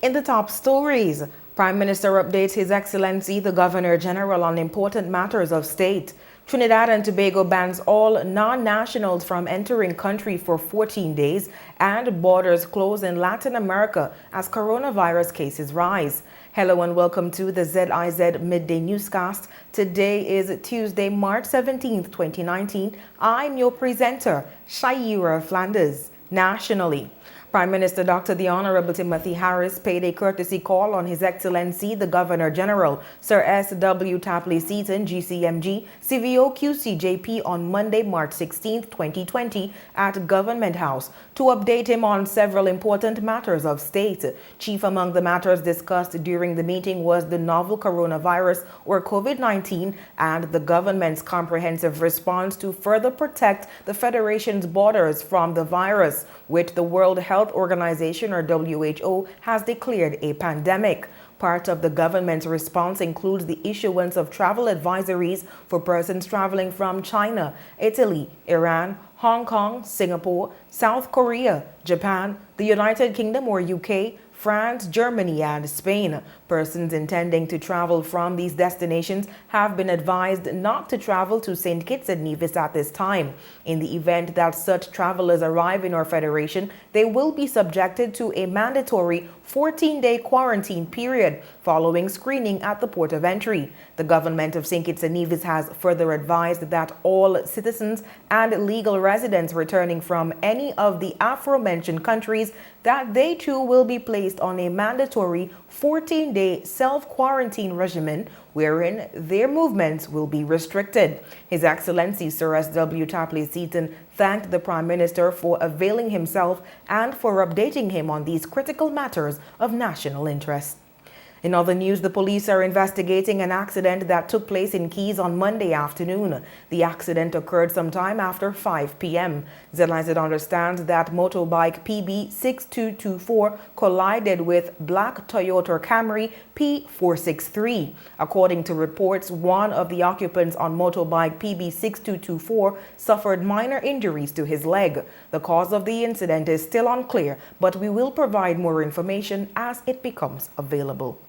In the top stories, Prime Minister updates His Excellency the Governor General on important matters of state. Trinidad and Tobago bans all non-nationals from entering country for 14 days and borders close in Latin America as coronavirus cases rise. Hello and welcome to the ZIZ Midday Newscast. Today is Tuesday, March 17th, 2019. I'm your presenter, Shaira Flanders. Nationally, Prime Minister Dr. The Honorable Timothy Harris paid a courtesy call on His Excellency the Governor General, Sir S.W. Tapley Seaton, GCMG, CVO QCJP on Monday, March 16, 2020 at Government House to update him on several important matters of state. Chief among the matters discussed during the meeting was the novel coronavirus or COVID-19 and the government's comprehensive response to further protect the Federation's borders from the virus, which the World Health Organization or WHO has declared a pandemic. Part of the government's response includes the issuance of travel advisories for persons traveling from China, Italy, Iran, Hong Kong, Singapore, South Korea, Japan, the United Kingdom or UK, France, Germany, and Spain. Persons intending to travel from these destinations have been advised not to travel to St. Kitts and Nevis at this time. In the event that such travelers arrive in our federation, they will be subjected to a mandatory 14-day quarantine period following screening at the port of entry. The government of St. Kitts and Nevis has further advised that all citizens and legal residents returning from any of the aforementioned countries that they too will be placed on a mandatory 14-day self-quarantine regimen wherein their movements will be restricted. His Excellency Sir S.W. Tapley Seaton thanked the Prime Minister for availing himself and for updating him on these critical matters of national interest. In other news, the police are investigating an accident that took place in Keys on Monday afternoon. The accident occurred sometime after 5 p.m. ZIZ understands that motorbike PB 6224 collided with black Toyota Camry P463. According to reports, one of the occupants on motorbike PB 6224 suffered minor injuries to his leg. The cause of the incident is still unclear, but we will provide more information as it becomes available.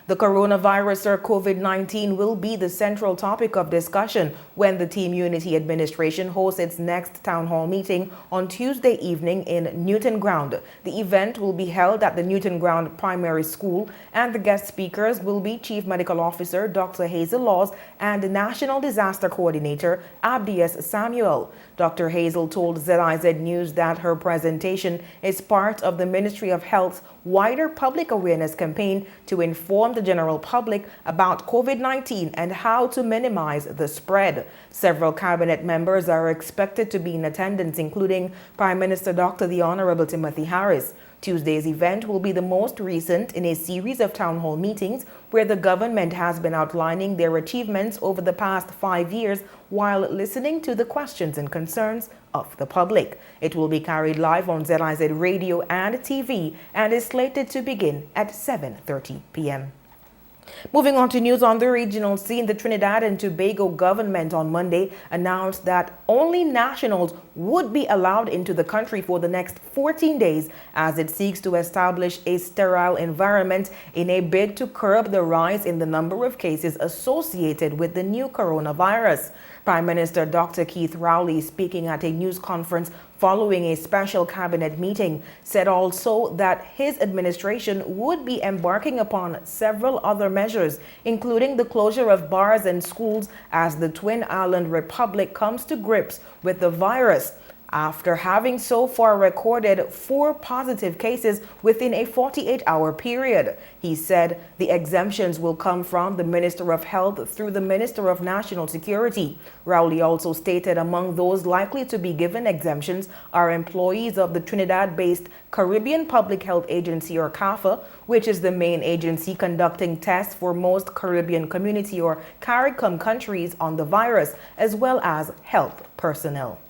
The coronavirus or COVID-19 will be the central topic of discussion when the Team Unity administration hosts its next town hall meeting on Tuesday evening in Newton Ground. The event will be held at the Newton Ground Primary School, and the guest speakers will be Chief Medical Officer Dr. Hazel Laws and National Disaster Coordinator Abdias Samuel. Dr. Hazel told ZIZ News that her presentation is part of the Ministry of Health's wider public awareness campaign to inform the general public about COVID-19 and how to minimize the spread. Several cabinet members are expected to be in attendance, including Prime Minister Dr. The Honorable Timothy Harris. Tuesday's event will be the most recent in a series of town hall meetings where the government has been outlining their achievements over the past 5 years while listening to the questions and concerns of the public. It will be carried live on ZIZ Radio and TV and is slated to begin at 7:30 p.m. Moving on to news on the regional scene, the Trinidad and Tobago government on Monday announced that only nationals would be allowed into the country for the next 14 days as it seeks to establish a sterile environment in a bid to curb the rise in the number of cases associated with the new coronavirus. Prime Minister Dr. Keith Rowley, speaking at a news conference following a special cabinet meeting, said also that his administration would be embarking upon several other measures, including the closure of bars and schools as the Twin Island Republic comes to grips with the virus, after having so far recorded 4 positive cases within a 48-hour period. He said the exemptions will come from the Minister of Health through the Minister of National Security. Rowley also stated among those likely to be given exemptions are employees of the Trinidad-based Caribbean Public Health Agency or CAFA, which is the main agency conducting tests for most Caribbean community or CARICOM countries on the virus, as well as health personnel.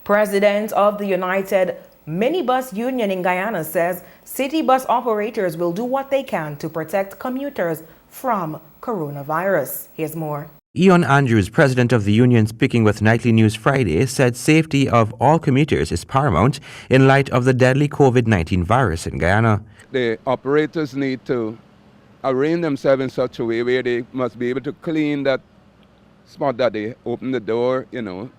President of the United Minibus Union in Guyana says city bus operators will do what they can to protect commuters from coronavirus. Here's more. Ian Andrews, president of the union, speaking with Nightly News Friday, said safety of all commuters is paramount in light of the deadly COVID-19 virus in Guyana. The operators need to arrange themselves in such a way where they must be able to clean that spot that they open the door,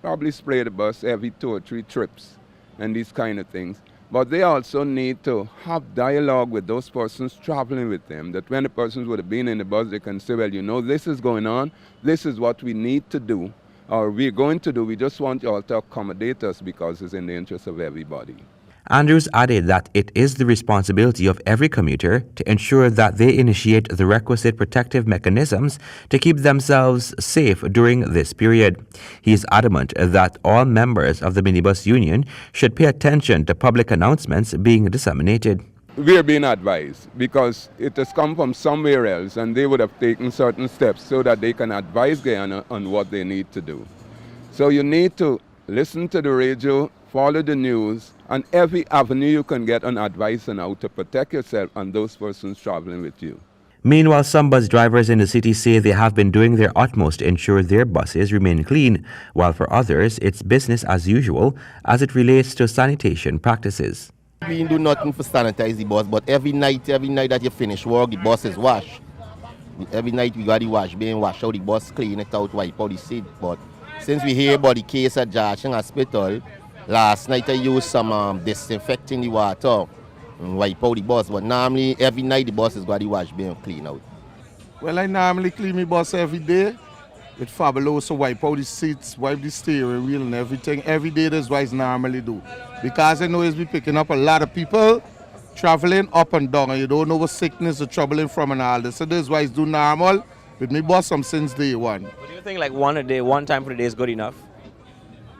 probably spray the bus every 2 or 3 trips and these kind of things. But they also need to have dialogue with those persons traveling with them, that when the persons would have been in the bus, they can say, well, this is going on, this is what we need to do, or we're going to do, we just want you all to accommodate us because it's in the interest of everybody. Andrews added that it is the responsibility of every commuter to ensure that they initiate the requisite protective mechanisms to keep themselves safe during this period. He is adamant that all members of the minibus union should pay attention to public announcements being disseminated. We are being advised because it has come from somewhere else and they would have taken certain steps so that they can advise Guyana on what they need to do. So you need to listen to the radio, follow the news, and every avenue you can get on advice on how to protect yourself and those persons traveling with you. Meanwhile, some bus drivers in the city say they have been doing their utmost to ensure their buses remain clean, while for others, it's business as usual as it relates to sanitation practices. We didn't do nothing for sanitize the bus, but every night that you finish work, the bus is washed. Every night we got the wash, being washed out, the bus clean it out, wipe out the seat. But since we hear about the case at Joshing Hospital, last night I used some disinfecting the water and wipe out the bus. But normally every night the bus is got the wash being clean out. Well, I normally clean my bus every day with Fabuloso, wipe out the seats, wipe the steering wheel and everything. Every day that's what I normally do. Because I know it's be picking up a lot of people traveling up and down and you don't know what sickness or troubling from and all this. So that's why I do normal with me bus since day one. But do you think like one time for the day is good enough?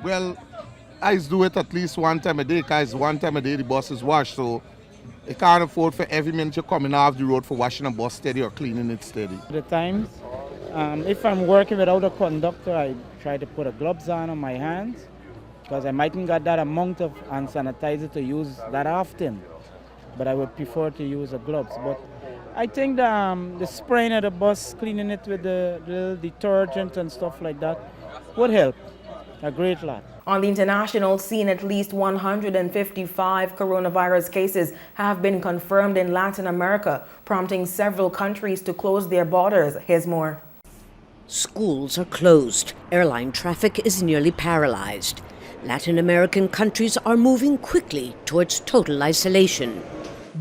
Well, I do it at least one time a day because one time a day the bus is washed. So I can't afford for every minute you're coming off the road for washing a bus steady or cleaning it steady. At times, if I'm working without a conductor, I try to put a gloves on my hands because I mightn't got that amount of hand sanitizer to use that often. But I would prefer to use a gloves. But I think the spraying of the bus, cleaning it with the little detergent and stuff like that would help a great lot. On the international scene, at least 155 coronavirus cases have been confirmed in Latin America, prompting several countries to close their borders. Here's more. Schools are closed. Airline traffic is nearly paralyzed. Latin American countries are moving quickly towards total isolation.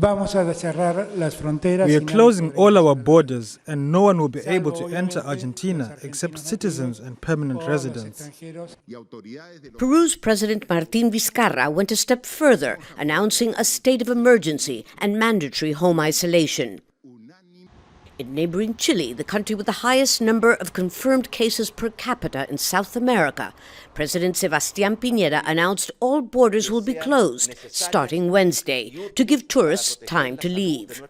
We are closing all our borders and no one will be able to enter Argentina except citizens and permanent residents. Peru's President Martín Vizcarra went a step further, announcing a state of emergency and mandatory home isolation. In neighboring Chile, the country with the highest number of confirmed cases per capita in South America, President Sebastián Piñera announced all borders will be closed starting Wednesday to give tourists time to leave.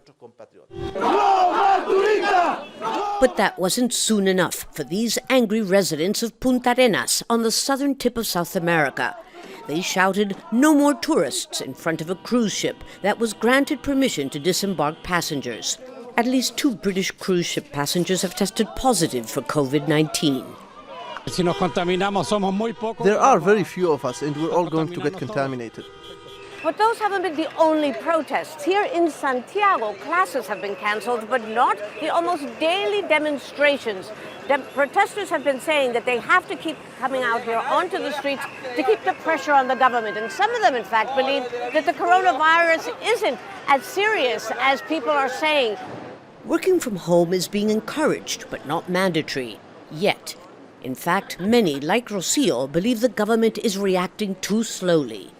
But that wasn't soon enough for these angry residents of Punta Arenas on the southern tip of South America. They shouted, "No more tourists," in front of a cruise ship that was granted permission to disembark passengers. At least 2 British cruise ship passengers have tested positive for COVID-19. There are very few of us and we're all going to get contaminated. But those haven't been the only protests. Here in Santiago, classes have been cancelled, but not the almost daily demonstrations. The protesters have been saying that they have to keep coming out here onto the streets to keep the pressure on the government. And some of them, in fact, believe that the coronavirus isn't as serious as people are saying. Working from home is being encouraged, but not mandatory, yet. In fact, many, like Rocio, believe the government is reacting too slowly.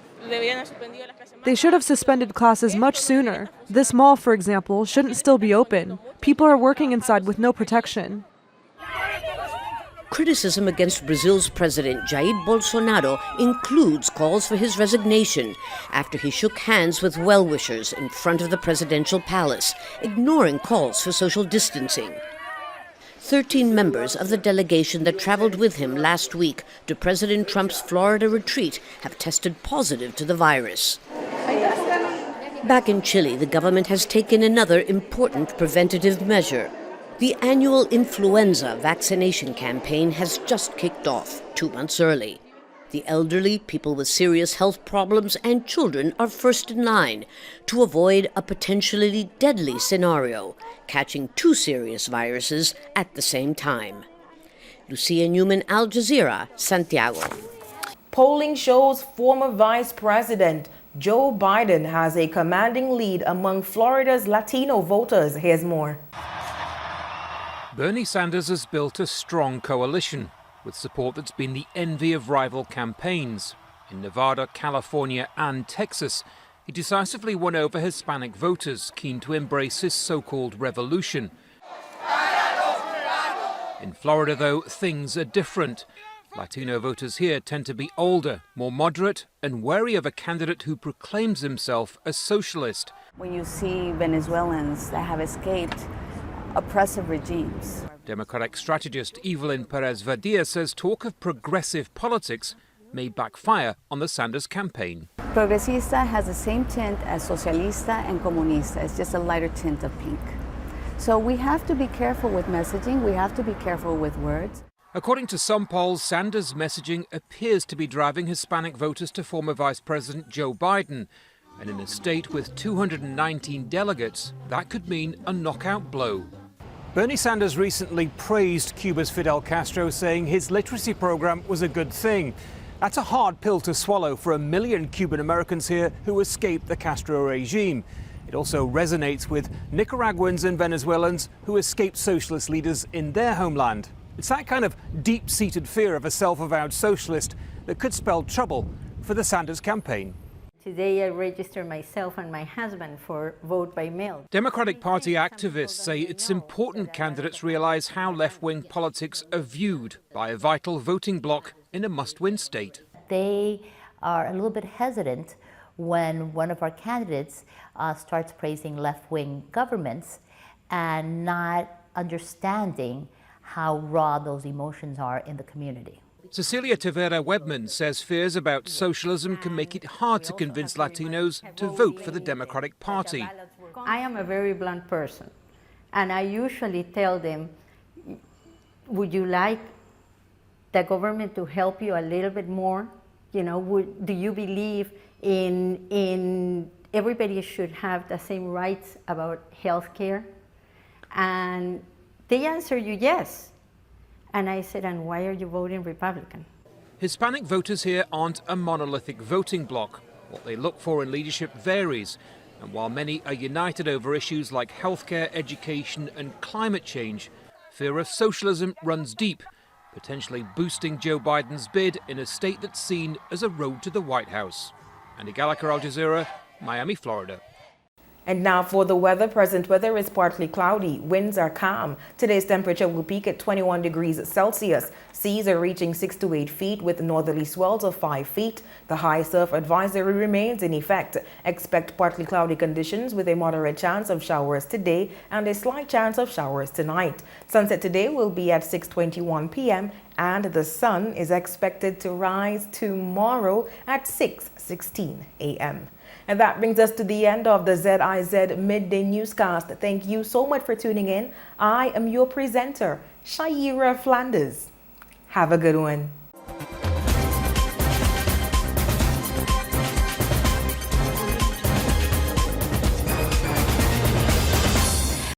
They should have suspended classes much sooner. This mall, for example, shouldn't still be open. People are working inside with no protection. Criticism against Brazil's President Jair Bolsonaro includes calls for his resignation after he shook hands with well-wishers in front of the presidential palace, ignoring calls for social distancing. 13 members of the delegation that traveled with him last week to President Trump's Florida retreat have tested positive to the virus. Back in Chile, the government has taken another important preventative measure. The annual influenza vaccination campaign has just kicked off 2 months early. The elderly, people with serious health problems, and children are first in line to avoid a potentially deadly scenario, catching 2 serious viruses at the same time. Lucia Newman, Al Jazeera, Santiago. Polling shows former Vice President Joe Biden has a commanding lead among Florida's Latino voters. Here's more. Bernie Sanders has built a strong coalition with support that's been the envy of rival campaigns. In Nevada, California and Texas, he decisively won over Hispanic voters keen to embrace his so-called revolution. In Florida, though, things are different. Latino voters here tend to be older, more moderate and wary of a candidate who proclaims himself a socialist. When you see Venezuelans that have escaped oppressive regimes. Democratic strategist Evelyn Perez-Vadilla says talk of progressive politics may backfire on the Sanders campaign. Progresista has the same tint as socialista and comunista. It's just a lighter tint of pink. So we have to be careful with messaging. We have to be careful with words. According to some polls, Sanders' messaging appears to be driving Hispanic voters to former Vice President Joe Biden. And in a state with 219 delegates, that could mean a knockout blow. Bernie Sanders recently praised Cuba's Fidel Castro, saying his literacy program was a good thing. That's a hard pill to swallow for 1 million Cuban Americans here who escaped the Castro regime. It also resonates with Nicaraguans and Venezuelans who escaped socialist leaders in their homeland. It's that kind of deep-seated fear of a self-avowed socialist that could spell trouble for the Sanders campaign. Today I registered myself and my husband for vote by mail. Democratic Party activists say it's important candidates realize how left-wing politics are viewed by a vital voting bloc in a must-win state. They are a little bit hesitant when one of our candidates starts praising left-wing governments and not understanding how raw those emotions are in the community. Cecilia Tavera Webman says fears about socialism can make it hard to convince Latinos to vote for the Democratic Party. I am a very blunt person, and I usually tell them, would you like the government to help you a little bit more? You know, do you believe in everybody should have the same rights about health care? And they answer you yes. And I said, and why are you voting Republican? Hispanic voters here aren't a monolithic voting bloc. What they look for in leadership varies. And while many are united over issues like healthcare, education and climate change, fear of socialism runs deep, potentially boosting Joe Biden's bid in a state that's seen as a road to the White House. Andy Gallagher, Al Jazeera, Miami, Florida. And now for the weather. Present weather is partly cloudy. Winds are calm. Today's temperature will peak at 21 degrees Celsius. Seas are reaching 6 to 8 feet with northerly swells of 5 feet. The high surf advisory remains in effect. Expect partly cloudy conditions with a moderate chance of showers today and a slight chance of showers tonight. Sunset today will be at 6:21 p.m. and the sun is expected to rise tomorrow at 6:16 a.m. And that brings us to the end of the ZIZ Midday Newscast. Thank you so much for tuning in. I am your presenter, Shaira Flanders. Have a good one.